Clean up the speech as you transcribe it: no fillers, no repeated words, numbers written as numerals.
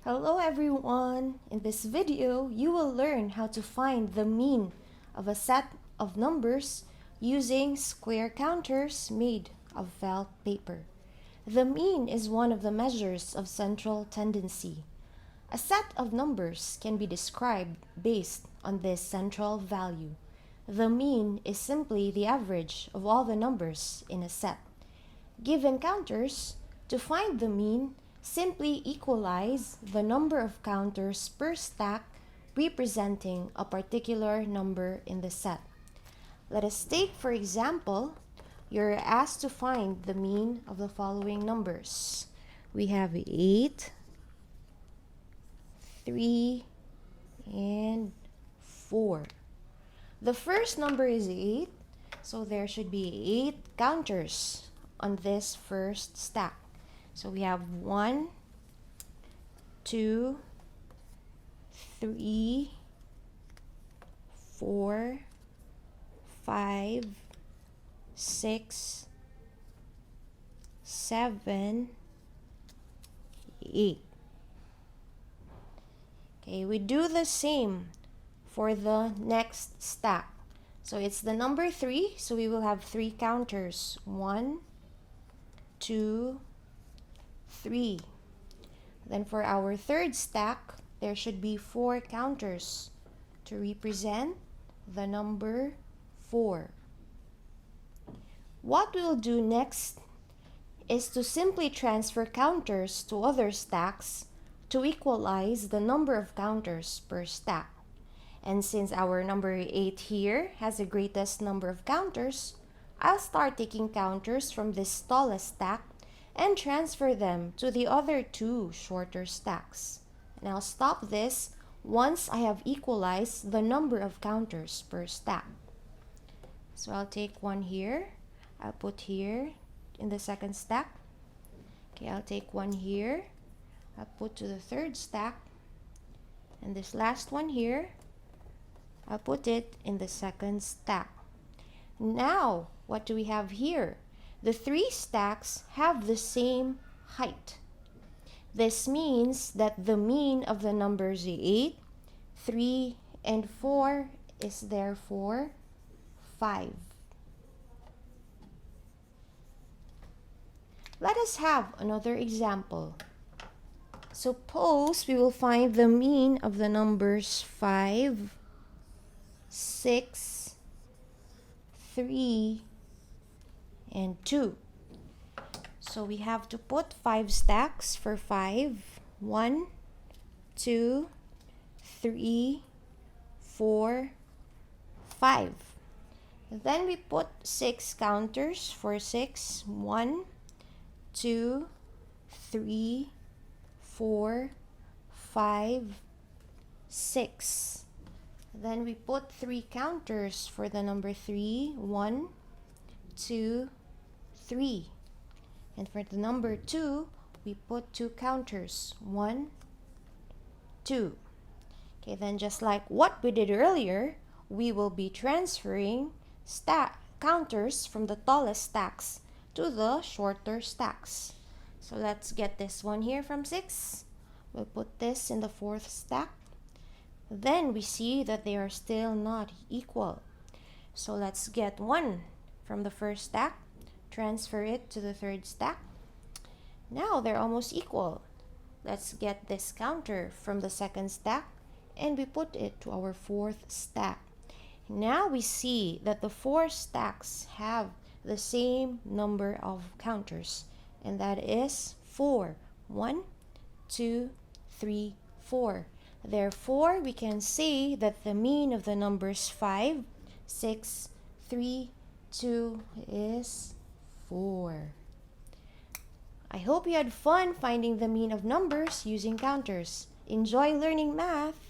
Hello everyone! In this video, you will learn how to find the mean of a set of numbers using square counters made of felt paper. The mean is one of the measures of central tendency. A set of numbers can be described based on this central value. The mean is simply the average of all the numbers in a set. Given counters, to find the mean, simply equalize the number of counters per stack representing a particular number in the set. Let us take, for example, you're asked to find the mean of the following numbers. We have 8, 3, and 4. The first number is 8, so there should be 8 counters on this first stack. So we have 1, 2, 3, 4, 5, 6, 7, 8. Okay, we do the same for the next stack. So it's the number 3, so we will have 3 counters. 1, 2, 3. Then for our third stack, there should be 4 counters to represent the number 4. What we'll do next is to simply transfer counters to other stacks to equalize the number of counters per stack. And since our number 8 here has the greatest number of counters, I'll start taking counters from this tallest stack and transfer them to the other 2 shorter stacks. And I'll stop this once I have equalized the number of counters per stack. So I'll take one here. I'll put here in the second stack. Okay, I'll take one here. I'll put to the third stack. And this last one here, I'll put it in the second stack. Now, what do we have here? The 3 stacks have the same height. This means that the mean of the numbers 8, 3, and 4 is therefore 5. Let us have another example. Suppose we will find the mean of the numbers 5, 6, 3, and 2. So we have to put 5 stacks for 5. 1, 2, 3, 4, 5. Then we put 6 counters for 6. 1, 2, 3, 4, 5, 6. Then we put 3 counters for the number 3. 1, 2, 3. And for the number 2, we put 2 counters. 1, 2. Okay, then just like what we did earlier, we will be transferring counters from the tallest stacks to the shorter stacks. So let's get this one here from 6. We'll put this in the 4th stack. Then we see that they are still not equal. So let's get 1 from the first stack, transfer it to the 3rd stack. Now they're almost equal. Let's get this counter from the 2nd stack and we put it to our 4th stack. Now we see that the 4 stacks have the same number of counters, and that is 4. 1, 2, 3, 4. Therefore, we can say that the mean of the numbers 5, 6, 3, 2 is 4. I hope you had fun finding the mean of numbers using counters. Enjoy learning math!